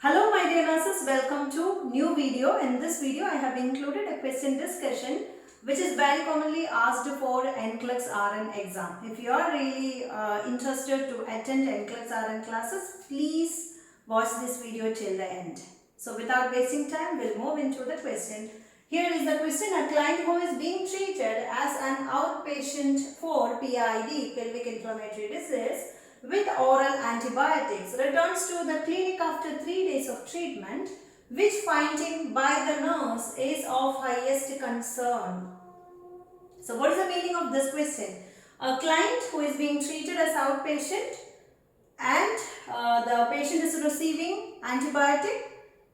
Hello my dear nurses, welcome to new video. In this video I have included a question discussion which is very commonly asked for NCLEX RN exam. If you are really interested to attend NCLEX RN classes, please watch this video till the end. So without wasting time, we'll move into the question. Here is the question. A client who is being treated as an outpatient for PID, pelvic inflammatory disease, with oral antibiotics returns to the clinic after 3 days of treatment. Which finding by the nurse is of highest concern? So what is the meaning of this question? A client who is being treated as outpatient and the patient is receiving antibiotic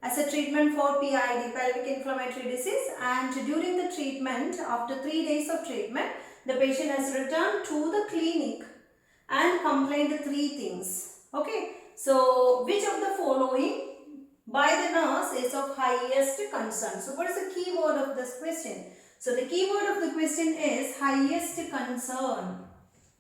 as a treatment for PID, pelvic inflammatory disease, and during the treatment, after 3 days of treatment, the patient has returned to the clinic and complained three things. Okay, so which of the following by the nurse is of highest concern? So what is the key word of this question? So the key word of the question is highest concern.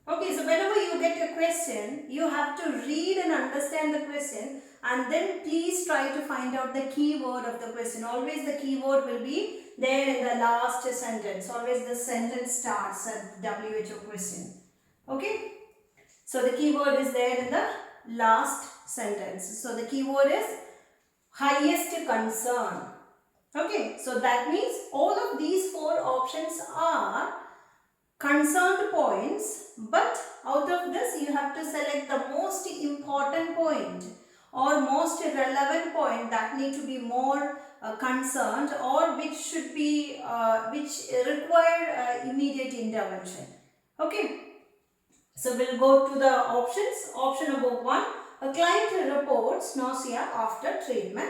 Okay, so whenever you get a question, you have to read and understand the question and then please try to find out the key word of the question. Always the key word will be there in the last sentence. Always the sentence starts at WHO question. Okay. So the keyword is there in the last sentence. So the keyword is highest concern. Okay, so that means all of these four options are concerned points, but out of this you have to select the most important point or most relevant point that need to be more concerned or which should be which require immediate intervention. Okay. So we'll go to the options. Option number 1, a client reports nausea after treatment.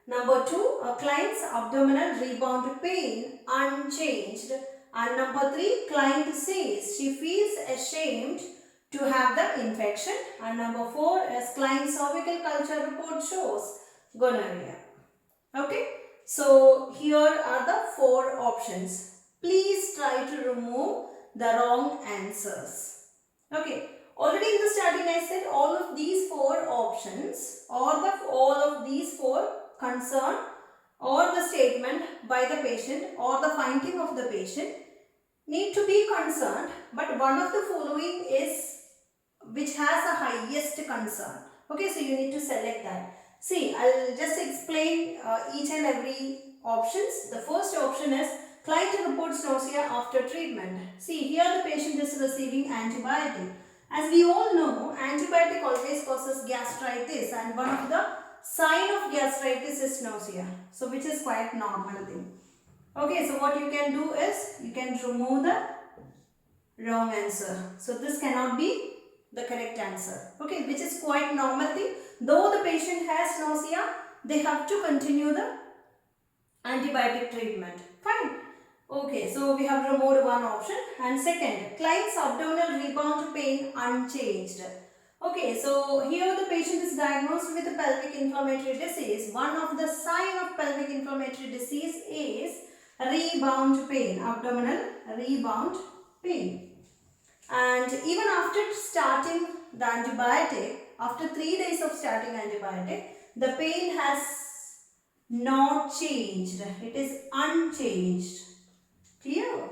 Number 2, a client's abdominal rebound pain unchanged. And number 3, client says she feels ashamed to have the infection. And number 4 is client's cervical culture report shows gonorrhea. Okay. So here are the 4 options. Please try to remove the wrong answers. Okay, already in the starting I said all of these 4 options or all of these 4 concern or the statement by the patient or the finding of the patient need to be concerned, but one of the following is which has the highest concern. Okay, so you need to select that. See, I'll just explain each and every options. The first option is client reports nausea after treatment. See, here the patient is receiving antibiotic. As we all know, antibiotic always causes gastritis and one of the sign of gastritis is nausea. So, which is quite normal thing. Okay, so what you can do is, you can remove the wrong answer. So, this cannot be the correct answer. Okay, which is quite normal thing. Though the patient has nausea, they have to continue the antibiotic treatment. Fine. Okay, so we have removed one option. And second, client's abdominal rebound pain unchanged. Okay, so here the patient is diagnosed with a pelvic inflammatory disease. One of the sign of pelvic inflammatory disease is rebound pain, abdominal rebound pain. And even after starting the antibiotic, after 3 days of starting antibiotic, the pain has not changed. It is unchanged. Clear?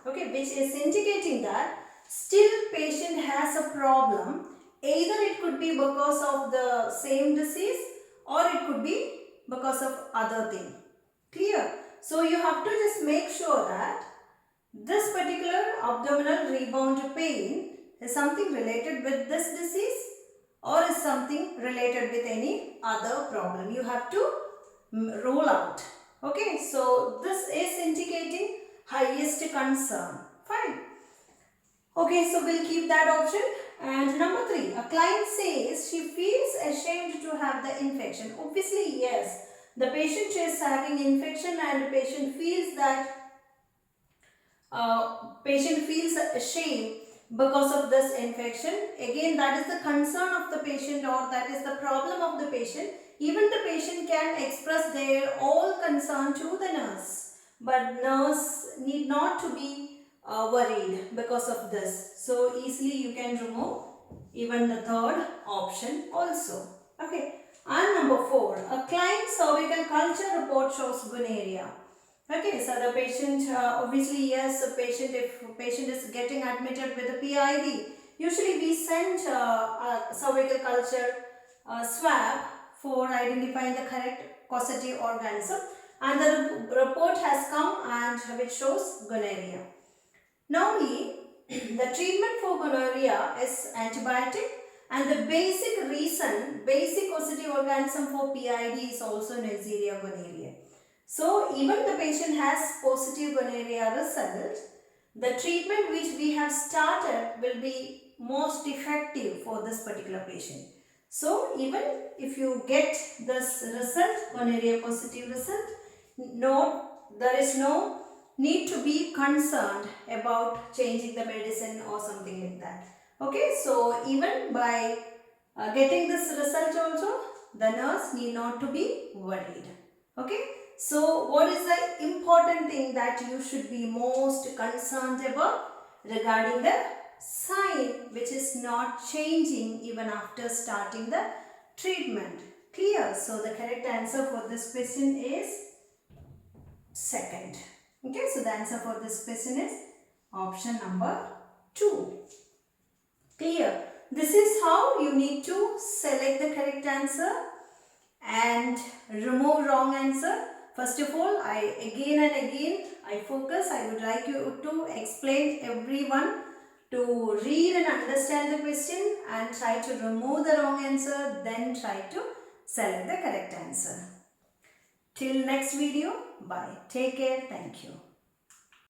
Okay, which is indicating that still patient has a problem. Either it could be because of the same disease or it could be because of other thing. Clear? So you have to just make sure that this particular abdominal rebound pain is something related with this disease or is something related with any other problem. You have to rule out. Okay, so this is indicating highest concern. Fine. Okay, so we'll keep that option. And number 3, a client says she feels ashamed to have the infection. Obviously, yes, the patient is having infection and the patient feels that ashamed because of this infection. Again, that is the concern of the patient or that is the problem of the patient. Even the patient can express their all concern to the nurse, but nurse need not to be worried because of this. So easily you can remove even the third option also. Okay. And number 4, cervical culture report shows gonorrhea. Okay, so the patient, obviously yes, if patient is getting admitted with a PID, usually we send a cervical culture swab for identifying the correct causative organism, and the report has come and which shows gonorrhea. Normally, the treatment for gonorrhea is antibiotic, and the basic causative organism for PID is also Neisseria gonorrhea. So, even the patient has positive gonorrhea result, the treatment which we have started will be most effective for this particular patient. So, even if you get this result, gonorrhea positive result, there is no need to be concerned about changing the medicine or something like that. Okay, so even by getting this result also, the nurse need not to be worried. Okay, so what is the important thing that you should be most concerned about regarding the sign which is not changing even after starting the treatment? Clear? So the correct answer for this question is second. Okay, so the answer for this question is option number 2. Clear? This is how you need to select the correct answer and remove wrong answer. First of all, again and again I would like you to explain everyone to read and understand the question and try to remove the wrong answer, then try to select the correct answer. Till next video, bye. Take care. Thank you.